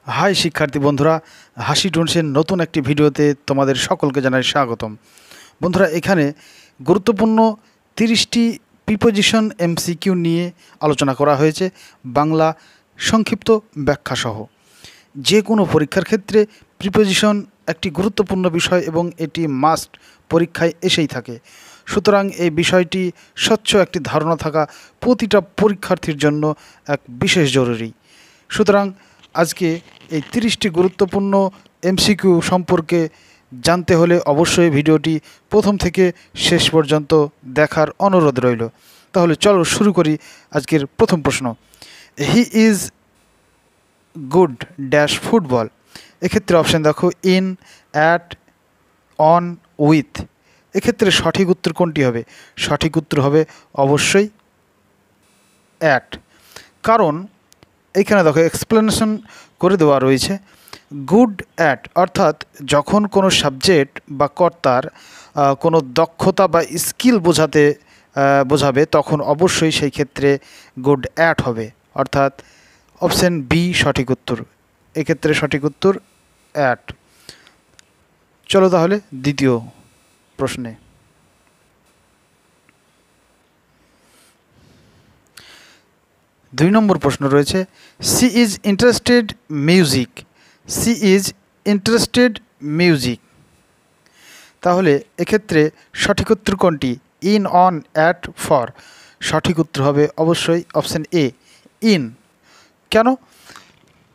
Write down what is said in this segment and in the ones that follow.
High শিক্ষার্থী বন্ধুরা, হাসি টুনসের নতুন একটি ভিডিওতে তোমাদের সকলকে জানাই স্বাগতম। বন্ধুরা, এখানে গুরুত্বপূর্ণ 30টি প্রিপোজিশন এমসিকিউ নিয়ে আলোচনা করা হয়েছে, বাংলা সংক্ষিপ্ত ব্যাখ্যাসহ। যে কোনো পরীক্ষার ক্ষেত্রে প্রিপোজিশন একটি গুরুত্বপূর্ণ বিষয় এবং এটি মাস্ট পরীক্ষায় এসেই থাকে। সুতরাং এই বিষয়টি স্বচ্ছ একটি ধারণা থাকা প্রতিটা পরীক্ষার্থীর জন্য এক বিশেষ জরুরি। সুতরাং আজকে এই 30টি গুরুত্বপূর্ণ এমসিকিউ সম্পর্কে জানতে হলে অবশ্যই ভিডিওটি প্রথম থেকে শেষ পর্যন্ত দেখার অনুরোধ রইল। তাহলে চলো শুরু করি আজকের প্রথম প্রশ্ন। He is good dash football. এক্ষেত্রে অপশান দেখো ইন, অ্যাট, অন, উইথ। এক্ষেত্রে সঠিক উত্তর কোনটি হবে? সঠিক উত্তর হবে অবশ্যই অ্যাট। কারণ এইখানে দেখো এক্সপ্লেনেশন করে দেওয়া রয়েছে। গুড অ্যাট অর্থাৎ যখন কোনো সাবজেক্ট বা কর্তার কোনো দক্ষতা বা স্কিল বোঝাবে তখন অবশ্যই সেই ক্ষেত্রে গুড অ্যাট হবে, অর্থাৎ অপশান বি সঠিক উত্তর। এক্ষেত্রে সঠিক উত্তর অ্যাট। চলো তাহলে দ্বিতীয় প্রশ্নে। দুই নম্বর প্রশ্ন রয়েছে she is interested music. She is interested music. তাহলে এক্ষেত্রে সঠিক উত্তর কোনটি? In, on, at, for. সঠিক উত্তর হবে অবশ্যই অপশান এ, ইন। কেন?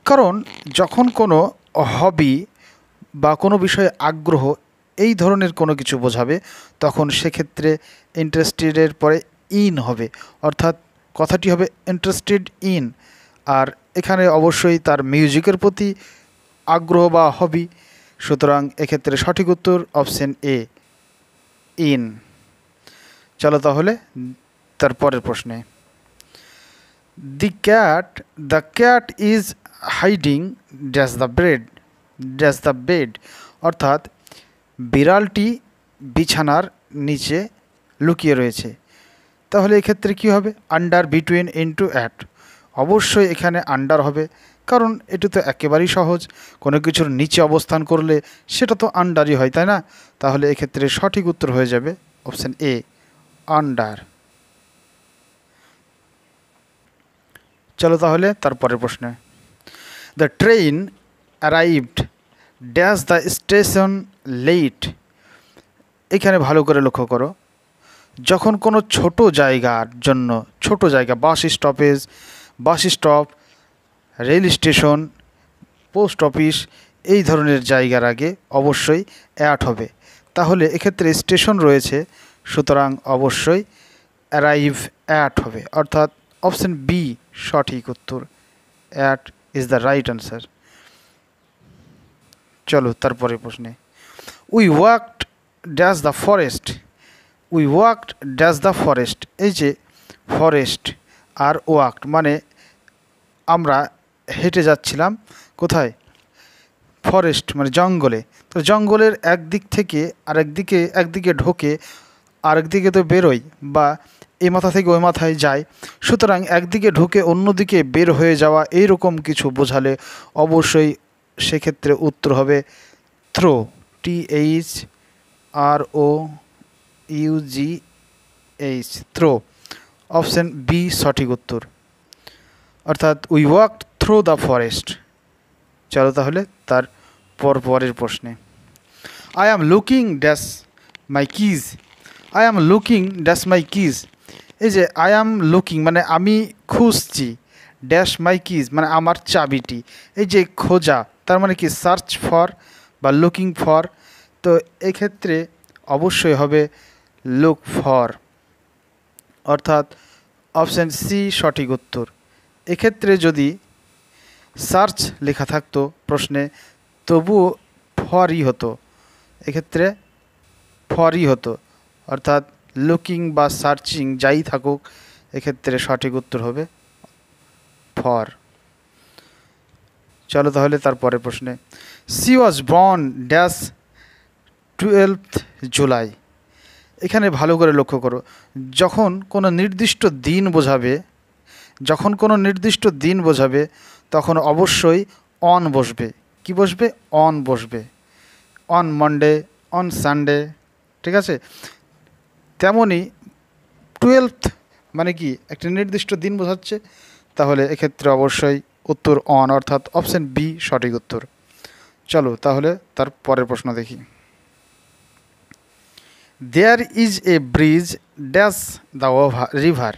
কারণ যখন কোনো হবি বা কোনো বিষয়ে আগ্রহ এই ধরনের কোনো কিছু বোঝাবে তখন সেক্ষেত্রে ইন্টারেস্টেডের পরে ইন হবে, অর্থাৎ কথাটি হবে ইন্টারেস্টেড ইন। আর এখানে অবশ্যই তার মিউজিকের প্রতি আগ্রহ বা হবি। সুতরাং এক্ষেত্রে সঠিক উত্তর অপশান এ, ইন। চলো তাহলে তার পরের প্রশ্নে। The cat is hiding dash the bed. অর্থাৎ বিড়ালটি বিছানার নিচে লুকিয়ে রয়েছে। তাহলে এক্ষেত্রে কী হবে? Under, between, into, at. অবশ্যই এখানে আন্ডার হবে, কারণ এটি তো একেবারেই সহজ। কোনো কিছুর নিচে অবস্থান করলে সেটা তো আন্ডারই হয়, তাই না? তাহলে এক্ষেত্রে সঠিক উত্তর হয়ে যাবে অপশান এ, আন্ডার। চলো তাহলে তারপরের প্রশ্নে। The train arrived dash the station late. এখানে ভালো করে লক্ষ্য করো, যখন কোনো ছোট জায়গা, bus stop, rail station, post office, এই ধরনের জায়গার আগে অবশ্যই অ্যাট হবে। তাহলে এক্ষেত্রে স্টেশন রয়েছে, সুতরাং অবশ্যই অ্যারাইভ অ্যাট হবে, অর্থাৎ অপশান বি সঠিক উত্তর। At is the right answer. চলো তারপরে প্রশ্নে। We walked dash the forest. We walked dash the forest. এই যে ফরেস্ট আর ওয়াকড মানে আমরা হেঁটে যাচ্ছিলাম কোথায়? ফরেস্ট মানে জঙ্গলে। তো জঙ্গলের একদিক থেকে একদিকে ঢোকে আরেকদিকে তো বেরোয়, বা এই মাথা থেকে ওই মাথায় যায়। সুতরাং একদিকে ঢুকে অন্যদিকে বের হয়ে যাওয়া এইরকম কিছু বোঝালে অবশ্যই সেক্ষেত্রে উত্তর হবে through, THROUGH, through. Option B সঠিক উত্তর, অর্থাৎ we walked through the forest. চলো তাহলে তার পরের প্রশ্নে। I am looking dash my keys. I am looking dash my keys. এই যে আই অ্যাম লুকিং মানে আমি খুঁজছি, ড্যাশ মাই কিজ মানে আমার চাবিটি। এই যে খোঁজা তার মানে কি? সার্চ ফর বা লুকিং ফর। তো এক্ষেত্রে অবশ্যই হবে লুক ফর, অর্থাৎ অপশান সি সঠিক উত্তর। এক্ষেত্রে যদি সার্চ লেখা থাকতো প্রশ্নে তবুও ফরই হতো, এক্ষেত্রে ফরই হতো, অর্থাৎ লুকিং বা সার্চিং যাই থাকুক এক্ষেত্রে সঠিক উত্তর হবে ফর। চলো তাহলে তারপরে প্রশ্নে। C was born dash 12th July. এখানে ভালো করে লক্ষ্য করো, যখন কোনো নির্দিষ্ট দিন বোঝাবে তখন অবশ্যই অন বসবে। কি বসবে? অন বসবে। অন মন্ডে, অন সানডে, ঠিক আছে? তেমনই 12th মানে কি একটা নির্দিষ্ট দিন বোঝাচ্ছে, তাহলে এক্ষেত্রে অবশ্যই উত্তর অন, অর্থাৎ অপশন বি সঠিক উত্তর। চলো তাহলে তার পরের প্রশ্ন দেখি। There is a bridge dash the river.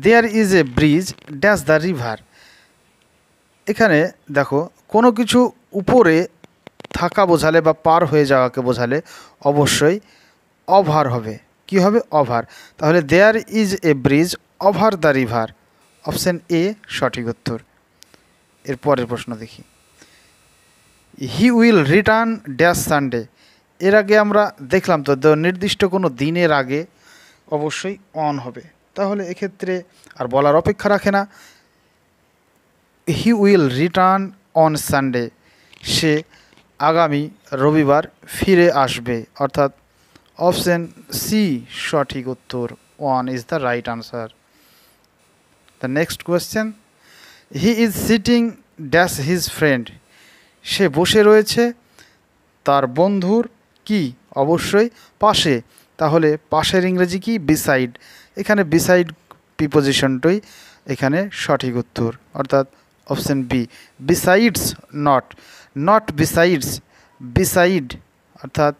There is a bridge dash the river. এখানে দেখো কোনো কিছু উপরে থাকা বোঝালে বা পার হয়ে যাওয়াকে বোঝালে অবশ্যই ওভার হবে। কি হবে? ওভার। তাহলে there is a bridge over the river, option A সঠিক উত্তর। এর পরের প্রশ্ন দেখি। He will return dash Sunday. এর আগে আমরা দেখলাম তো নির্দিষ্ট কোনো দিনের আগে অবশ্যই অন হবে, তাহলে এক্ষেত্রে আর বলার অপেক্ষা রাখে না। He will return on Sunday, সে আগামী রবিবার ফিরে আসবে, অর্থাৎ অপশন সি সঠিক উত্তর। One is the right answer. The next question. He is sitting dash his friend. সে বসে রয়েছে তার বন্ধুর কি? অবশ্যই পাশে। তাহলে পাশের ইংরেজি কি? বিসাইড। এখানে বিসাইড প্রিপোজিশনটাই এখানে সঠিক উত্তর, অর্থাৎ option B besides not, not besides, beside অর্থাৎ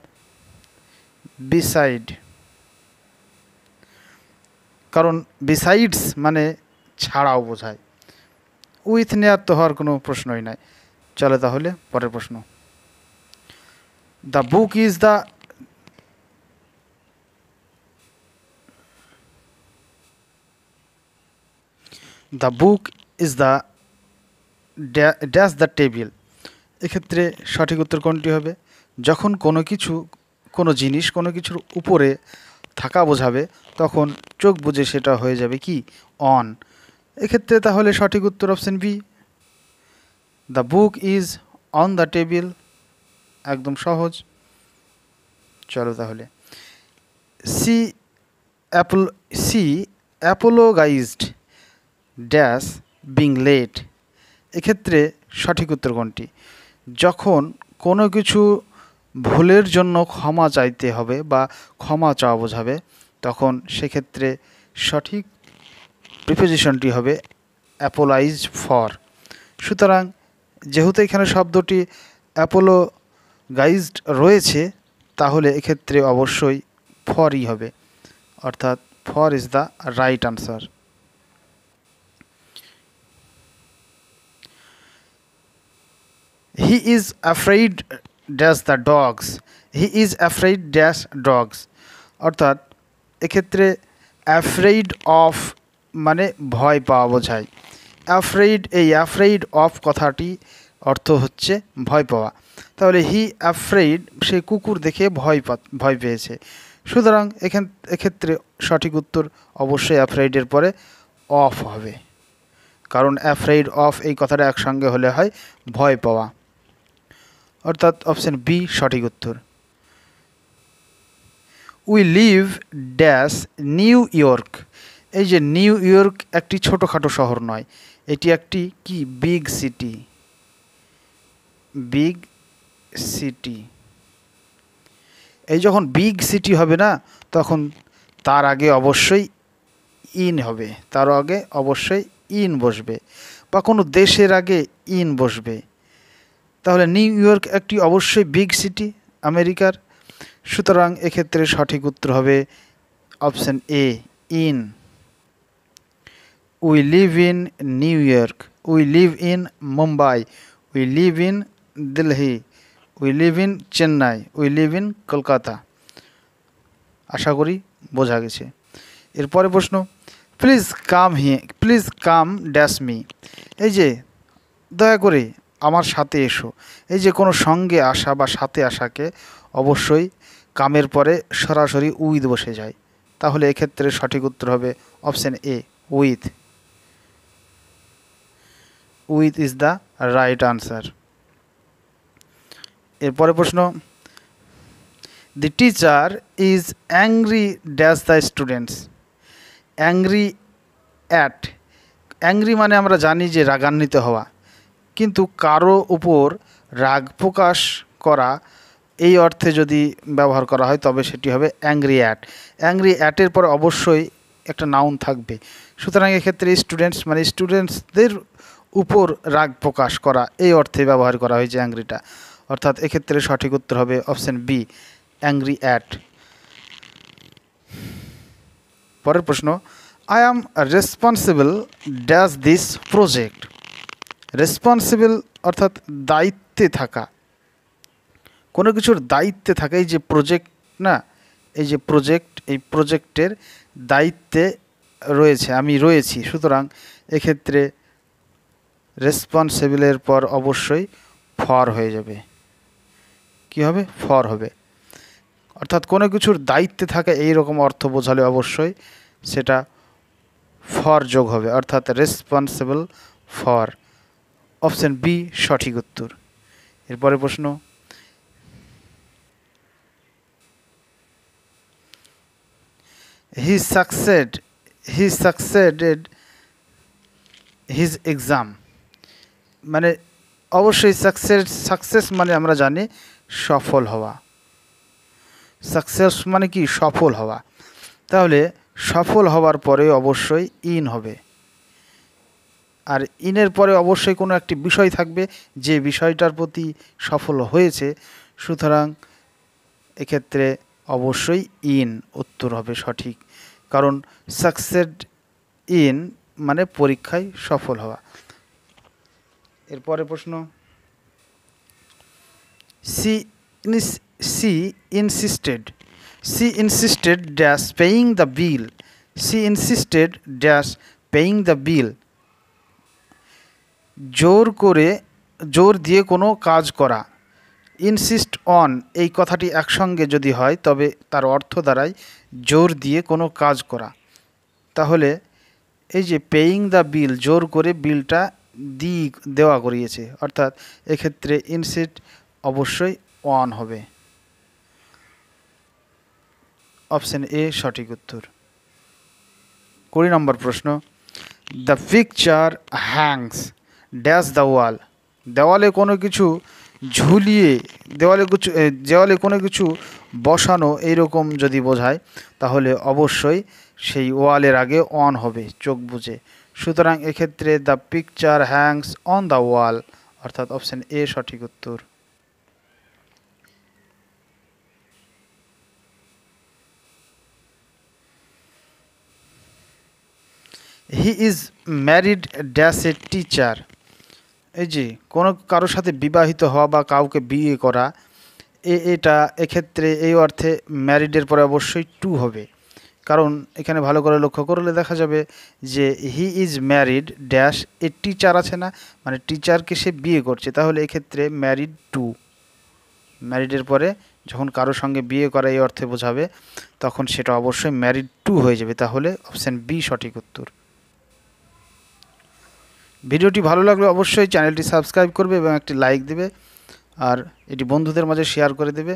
বিসাইড, কারণ বিসাইডস মানে ছাড়াও বোঝায়। উইথ নেয়ার তো হওয়ার কোনো প্রশ্নই নাই। চলে তাহলে পরের প্রশ্ন। The book is the the book is the dash the table. এক্ষেত্রে সঠিক উত্তর কোনটি হবে? যখন কোনো কিছু, কোনো জিনিস কোনো কিছুর উপরে থাকা বোঝাবে তখন চোখ বুজে সেটা হয়ে যাবে কি? অন। এক্ষেত্রে তাহলে সঠিক উত্তর option B, the book is on the table. একদম সহজ। চলো তাহলে। See she apologised dash being late. এক্ষেত্রে সঠিক উত্তর কোনটি? যখন কোনো কিছু ভুলের জন্য ক্ষমা চাইতে হবে বা ক্ষমা চাওয়া বোঝাবে তখন সেক্ষেত্রে সঠিক প্রিপোজিশনটি হবে অ্যাপোলাইজ ফর। সুতরাং যেহেতু এখানে শব্দটি অ্যাপোলোগাইজড রয়েছে তাহলে এক্ষেত্রে অবশ্যই ফরই হবে, অর্থাৎ for is the right answer. He is afraid dash the dogs. He is afraid dash dogs, অর্থাৎ এক্ষেত্রে অ্যাফ্রেইড অফ মানে ভয় পাওয়া বোঝায়। অ্যাফ্রেইড, এই অ্যাফ্রেইড অফ কথাটি অর্থ হচ্ছে ভয় পাওয়া। তাহলে হি অ্যাফ্রেইড, সে কুকুর দেখে ভয় পেয়েছে। সুতরাং এক্ষেত্রে সঠিক উত্তর অবশ্যই অ্যাফ্রেইডের পরে অফ হবে, কারণ অ্যাফ্রেইড অফ এই কথাটা একসঙ্গে হলে হয় ভয় পাওয়া, অর্থাৎ অপশন বি সঠিক উত্তর। We live dash new York. এই যে নিউ ইয়র্ক একটি ছোটোখাটো শহর নয়, এটি একটি কি? Big city. Big city. এই যখন বিগ সিটি হবে না তখন তার আগে অবশ্যই ইন হবে, তার আগে অবশ্যই ইন বসবে, বা কোনো দেশের আগে ইন বসবে। তাহলে নিউ ইয়র্ক একটি অবশ্যই বিগ সিটি আমেরিকার। সুতরাং এক্ষেত্রে সঠিক উত্তর হবে option A in. We live in New York, we live in Mumbai, we live in Delhi, we live in Chennai, we live in Kolkata. আশা করি বোঝা গেছে। এরপরে প্রশ্ন। Please come here, please come dash me. এই যে দয়া করে আমার সাথে এসো, এই যে কোনো সঙ্গে আসা বা সাথে আসাকে অবশ্যই কামের পরে সরাসরি উইথ বসে যায়, তাহলে এক্ষেত্রে সঠিক উত্তর হবে option A with. With is the right answer. এরপরে প্রশ্ন। The teacher is angry dash the students. Angry at, angry মানে আমরা জানি যে রাগান্বিত হওয়া, কিন্তু কারো উপর রাগ প্রকাশ করা এই অর্থে যদি ব্যবহার করা হয় তবে সেটি হবে অ্যাংরি অ্যাট। অ্যাংরি অ্যাটের পর অবশ্যই একটা নাউন থাকবে। সুতরাং এক্ষেত্রে স্টুডেন্টস মানে স্টুডেন্টসদের উপর রাগ প্রকাশ করা এই অর্থে ব্যবহার করা হয়েছে অ্যাংরিটা, অর্থাৎ এক্ষেত্রে সঠিক উত্তর হবে অপশন বি, অ্যাংরি অ্যাট। পরের প্রশ্ন, I am responsible dash this project. Responsible অর্থাৎ দায়িত্বে থাকা, কোনো কিছুর দায়িত্বে থাকা। এই যে প্রজেক্ট না, এই যে প্রজেক্ট, এই প্রজেক্টের দায়িত্বে রয়েছে, আমি রয়েছি। সুতরাং এক্ষেত্রে রেসপন্সিবলের পর অবশ্যই ফর হয়ে যাবে। কি হবে? ফর হবে। অর্থাৎ কোনো কিছুর দায়িত্বে থাকা এই রকম অর্থ বোঝালে অবশ্যই সেটা ফর যোগ হবে, অর্থাৎ রেসপন্সিবল ফর। অপশন বি সঠিক উত্তর। এরপরে প্রশ্ন, হি সাকসেডেড হিজ এক্সাম। মানে অবশ্যই সাকসেস মানে আমরা জানি সফল হওয়া। সাকসেস মানে কি? সফল হওয়া। তাহলে সফল হওয়ার পরে অবশ্যই ইন হবে, আর ইনের পরে অবশ্যই কোনো একটি বিষয় থাকবে যে বিষয়টার প্রতি সফল হয়েছে। সুতরাং এক্ষেত্রে অবশ্যই ইন উত্তর হবে সঠিক, কারণ সাকসেড ইন মানে পরীক্ষায় সফল হওয়া। এরপরে প্রশ্ন, she insisted dash paying the bill. She insisted dash paying the bill. জোর দিয়ে কোনো কাজ করা। ইনসিস্ট অন এই কথাটি একসঙ্গে যদি হয় তবে তার অর্থ দাঁড়ায় জোর দিয়ে কোনো কাজ করা। তাহলে এই যে পেইং দ্য বিল, জোর করে বিলটা দেওয়া করিয়েছে, অর্থাৎ এক্ষেত্রে ইনসিস্ট অবশ্যই অন হবে। অপশন এ সঠিক উত্তর। 20 নম্বর প্রশ্ন, the picture hangs dash the wall. দেওয়ালে কোনো কিছু ঝুলিয়ে, দেওয়ালে কোনো কিছু বসানো এইরকম যদি বোঝায় তাহলে অবশ্যই সেই ওয়ালের আগে অন হবে চোখ বুজে। সুতরাং এক্ষেত্রে the picture hangs on the wall, অর্থাৎ অপশন এ সঠিক উত্তর। He is married dash a teacher. এই যে কোনো কারোর সাথে বিবাহিত হওয়া বা কাউকে বিয়ে করা, এটা এক্ষেত্রে এই অর্থে ম্যারিডের পরে অবশ্যই টু হবে, কারণ এখানে ভালো করে লক্ষ্য করলে দেখা যাবে যে হি is married dash a teacher আছে না, মানে টিচারকে সে বিয়ে করছে। তাহলে এক্ষেত্রে ম্যারিড টু, ম্যারিডের পরে যখন কারোর সঙ্গে বিয়ে করা এই অর্থে বোঝাবে তখন সেটা অবশ্যই ম্যারিড টু হয়ে যাবে। তাহলে অপশান বি সঠিক উত্তর। ভিডিওটি ভালো লাগলে অবশ্যই চ্যানেলটি সাবস্ক্রাইব করবে এবং একটি লাইক দেবে, আর এটি বন্ধুদের মাঝে শেয়ার করে দেবে।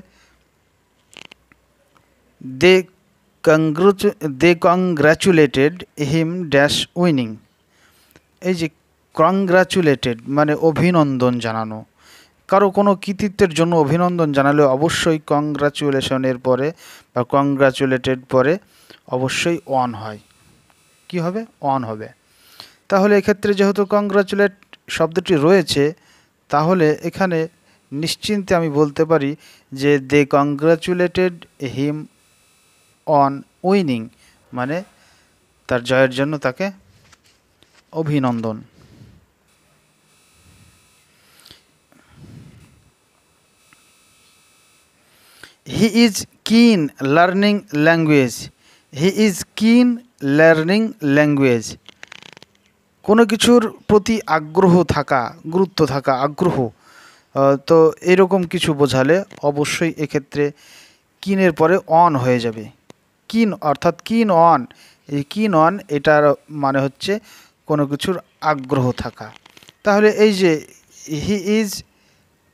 দে কংগ্র্যাচুলেটেড হিম ড্যাশ উইনিং। এই যে কংগ্র্যাচুলেটেড মানে অভিনন্দন জানানো, কারো কোনো কৃতিত্বের জন্য অভিনন্দন জানালে অবশ্যই কংগ্র্যাচুলেশনের পরে বা কংগ্র্যাচুলেটেড পরে অবশ্যই অন হয়। কি হবে? অন হবে। তাহলে এক্ষেত্রে যেহেতু কংগ্র্যাচুলেট শব্দটি রয়েছে, তাহলে এখানে নিশ্চিন্তে আমি বলতে পারি যে দে কংগ্র্যাচুলেটেড হিম অন উইনিং, মানে তার জয়ের জন্য তাকে অভিনন্দন। হি ইজ কিন লার্নিং ল্যাঙ্গুয়েজ। হি ইজ কিন লার্নিং ল্যাঙ্গুয়েজ। কোনো কিছুর প্রতি আগ্রহ থাকা, গুরুত্ব থাকা, আগ্রহ, তো এরকম কিছু বোঝালে অবশ্যই এক্ষেত্রে কিনের পরে অন হয়ে যাবে। কিন অর্থাৎ কিন অন, এই কিন অন এটার মানে হচ্ছে কোনো কিছুর আগ্রহ থাকা। তাহলে এই যে হি ইজ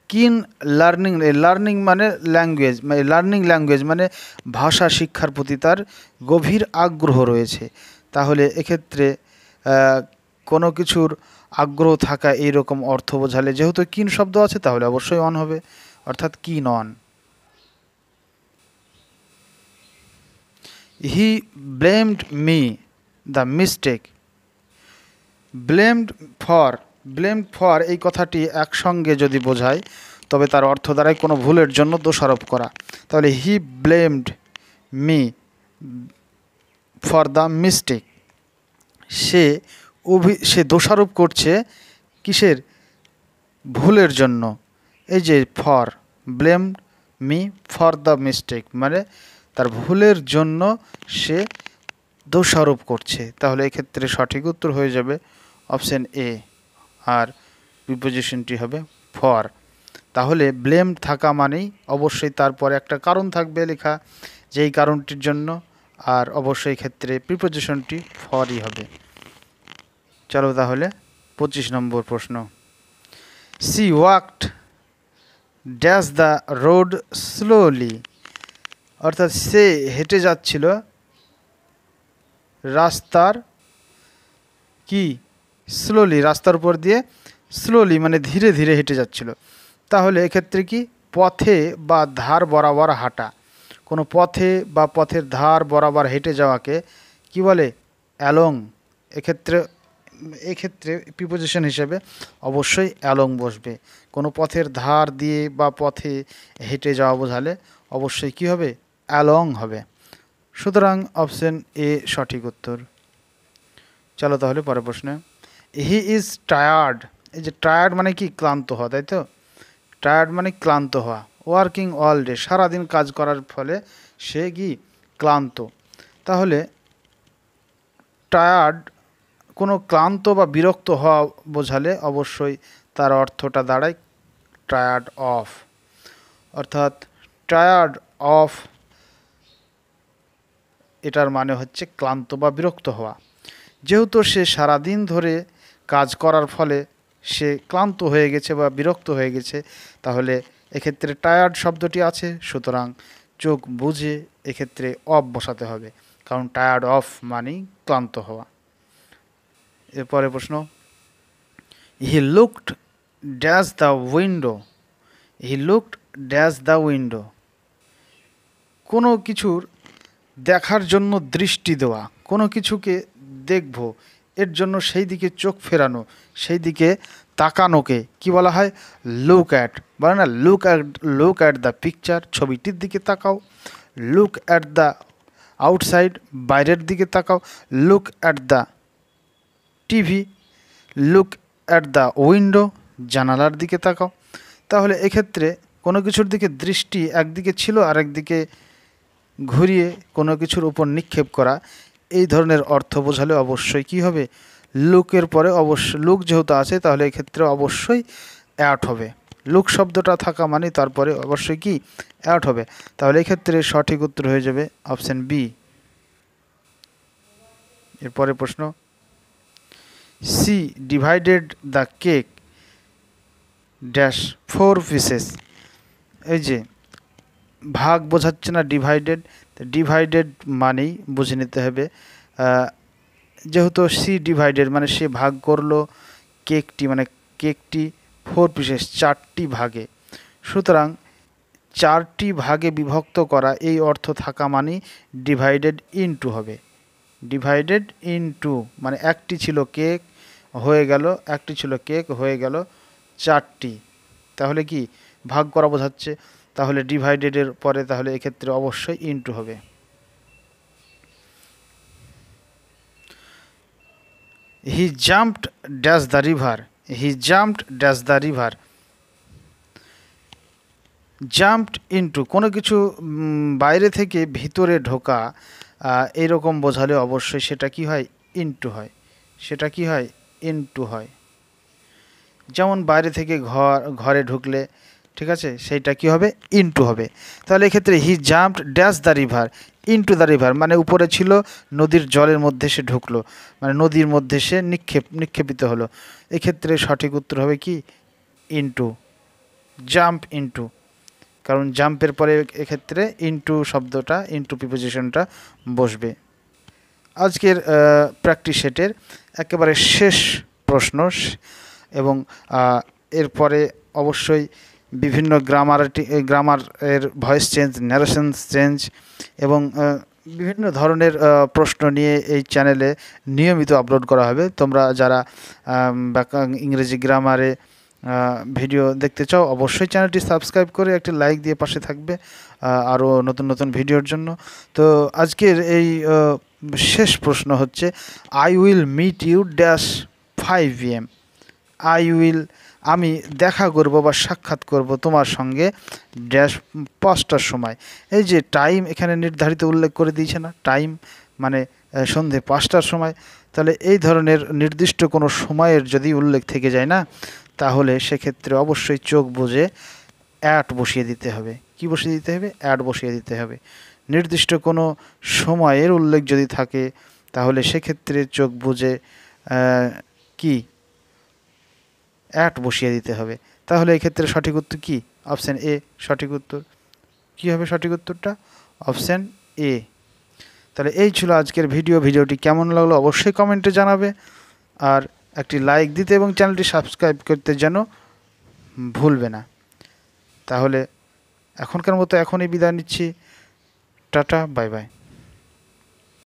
কিন লার্নিং, লার্নিং মানে ল্যাঙ্গুয়েজ, মানে লার্নিং ল্যাঙ্গুয়েজ মানে ভাষা শিক্ষার প্রতি তার গভীর আগ্রহ রয়েছে। তাহলে এক্ষেত্রে কোনো কিছুর আগ্রহ থাকা এইরকম অর্থ বোঝালে যেহেতু কিন শব্দ আছে তাহলে অবশ্যই অন হবে, অর্থাৎ কিন on. He blamed me the mistake. Blamed for এই কথাটি একসঙ্গে যদি বোঝায় তবে তার অর্থ দ্বারাই কোনো ভুলের জন্য দোষারোপ করা। তাহলে he blamed me for the mistake, সে দোষারোপ করছে কিসের? ভুলের জন্য। এই যে for, blame me for the mistake মানে তার ভুলের জন্য সে দোষারোপ করছে। তাহলে এক্ষেত্রে সঠিক উত্তর হয়ে যাবে অপশন এ, আর প্রিপোজিশনটি হবে ফর। তাহলে ব্লেম থাকা মানেই অবশ্যই তারপরে একটা কারণ থাকবে লেখা, যেই কারণটির জন্য, আর অবশ্যই ক্ষেত্রে প্রিপোজিশনটি ফরই হবে। চলো তাহলে 25 নম্বর প্রশ্ন। She walked dash the road slowly, অর্থাৎ সে হেঁটে যাচ্ছিল রাস্তার কি স্লোলি, রাস্তার উপর দিয়ে স্লোলি মানে ধীরে ধীরে হেঁটে যাচ্ছিল। তাহলে এক্ষেত্রে কি পথে বা ধার বরাবর হাঁটা, কোনো পথে বা পথের ধার বরাবর হেঁটে যাওয়াকে কি বলে? অ্যালং। এক্ষেত্রে প্রিপোজিশন হিসেবে অবশ্যই অ্যালং বসবে। কোনো পথের ধার দিয়ে বা পথে হেঁটে যাওয়া বোঝালে অবশ্যই কি হবে? অ্যালং হবে। সুতরাং অপশন এ সঠিক উত্তর। চলো তাহলে পরের প্রশ্নে। হি ইজ টায়ার্ড, এই যে টায়ার্ড মানে কি? ক্লান্ত হওয়া, তাই তো? টায়ার্ড মানে ক্লান্ত হওয়া। ওয়ার্কিং অল ডে, সারাদিন কাজ করার ফলে সে কি? ক্লান্ত। তাহলে টায়ার্ড কোনো ক্লান্ত বা বিরক্ত হওয়া বোঝালে অবশ্যই তার অর্থটা দাঁড়ায় টায়ার্ড অফ, অর্থাৎ টায়ার্ড অফ এটার মানে হচ্ছে ক্লান্ত বা বিরক্ত হওয়া। যেহেতু সে সারাদিন ধরে কাজ করার ফলে সে ক্লান্ত হয়ে গেছে বা বিরক্ত হয়ে গেছে, তাহলে এক্ষেত্রে টায়ার্ড শব্দটি আছে, সুতরাং চোখ বুঝে এক্ষেত্রে অফ বসাতে হবে, কারণ টায়ার্ড অফ মানেই ক্লান্ত হওয়া। এরপরে প্রশ্ন। He looked dash the window, he looked dash the window কোনো কিছুর দেখার জন্য দৃষ্টি দেওয়া, কোনো কিছুকে দেখব এর জন্য সেই দিকে চোখ ফেরানো, সেই দিকে তাকানোকে কি বলা হয়? Look at. বলে না লুক অ্যাট দ্য পিকচার, ছবিটির দিকে তাকাও। লুক অ্যাট দ্য আউটসাইড, বাইরের দিকে তাকাও। Look at the TV, look at the window, জানালার দিকে তাকাও। তাহলে এক্ষেত্রে কোনো কিছুর দিকে দৃষ্টি একদিকে ছিল আর একদিকে ঘুরিয়ে কোনো কিছুর উপর নিক্ষেপ করা, এই ধরনের অর্থ বোঝালে অবশ্যই কি হবে? লুকের পরে অবশ্যই লুক যেহেতু আছে তাহলে এক্ষেত্রে অবশ্যই অ্যাট হবে। লুক শব্দটা থাকা মানে তারপরে অবশ্যই কি? অ্যাট হবে। তাহলে এক্ষেত্রে সঠিক উত্তর হয়ে যাবে অপশন বি। এরপরে প্রশ্ন। She divided the cake dash 4 pieces, এই যে ভাগ বোঝাচ্ছে না ডিভাইডেড, ডিভাইডেড মানেই বুঝে নিতে হবে, যেহেতু সি ডিভাইডেড মানে সে ভাগ করলো কেকটি, মানে কেকটি 4 পিসেস 4টি ভাগে, সুতরাং 4টি ভাগে বিভক্ত করা এই অর্থ থাকা মানেই ডিভাইডেড ইনটু হবে। ডিভাইডেড ইনটু মানে একটি ছিল কেক হয়ে গেল, একটি ছিল কেক হয়ে গেল 4টি, তাহলে কি ভাগ করা বোঝাচ্ছে, তাহলে ডিভাইডেডের পরে তাহলে এক্ষেত্রে অবশ্যই ইনটু হবে। He jumped dash the river, he jumped dash the river, jumped into কোনো কিছু বাইরে থেকে ভিতরে ঢোকা, এইরকম বোঝালে অবশ্যই সেটা কি হয়? ইনটু হয়। সেটা কি হয়? ইনটু হয়। যেমন বাইরে থেকে ঘরে ঢুকলে, ঠিক আছে, সেইটা কি হবে? ইনটু হবে। তাহলে এক্ষেত্রে he jumped dash the river into the river মানে উপরে ছিল নদীর জলের মধ্যে সে ঢুকলো, মানে নদীর মধ্যে সে নিক্ষেপিত হলো। এক্ষেত্রে সঠিক উত্তর হবে কি? ইনটু, জাম্প ইনটু, কারণ জাম্পের পরে এক্ষেত্রে ইনটু শব্দটা, ইনটু প্রিপোজিশনটা বসবে। আজকের প্র্যাকটিস সেটের একেবারে শেষ প্রশ্ন এবং এরপরে অবশ্যই বিভিন্ন গ্রামারের ভয়েস চেঞ্জ, ন্যারেশন চেঞ্জ এবং বিভিন্ন ধরনের প্রশ্ন নিয়ে এই চ্যানেলে নিয়মিত আপলোড করা হবে। তোমরা যারা ইংরেজি গ্রামারে ভিডিও দেখতে চাও অবশ্যই চ্যানেলটি সাবস্ক্রাইব করে একটি লাইক দিয়ে পাশে থাকবে আরও নতুন নতুন ভিডিওর জন্য। তো আজকের এই শেষ প্রশ্ন হচ্ছে, I will meet you dash 5 PM। আমি দেখা করব বা সাক্ষাৎ করব তোমার সঙ্গে ড্যাশ 5টার সময়। এই যে টাইম এখানে নির্ধারিত উল্লেখ করে দিয়েছে না, টাইম মানে সন্ধে 5টার সময়। তাহলে এই ধরনের নির্দিষ্ট কোনো সময়ের যদি উল্লেখ থেকে যায় না, তাহলে সেক্ষেত্রে অবশ্যই চোখ বুজে অ্যাট বসিয়ে দিতে হবে। কি বসিয়ে দিতে হবে? অ্যাট বসিয়ে দিতে হবে। নির্দিষ্ট কোনো সময়ের উল্লেখ যদি থাকে তাহলে সেক্ষেত্রে চোখ বুজে কি অ্যাট বসিয়ে দিতে হবে। তাহলে এক্ষেত্রে সঠিক উত্তর কি? অপশান এ সঠিক উত্তর। কী হবে সঠিক উত্তরটা? Option A. তাহলে এই ছিল আজকের ভিডিওটি কেমন লাগলো অবশ্যই কমেন্টে জানাবে, আর একটি লাইক দিতে এবং চ্যানেলটি সাবস্ক্রাইব করতে যেন ভুলবে না। তাহলে এখনকার মতো এখনই বিদায় নিচ্ছি। Tata, bye bye.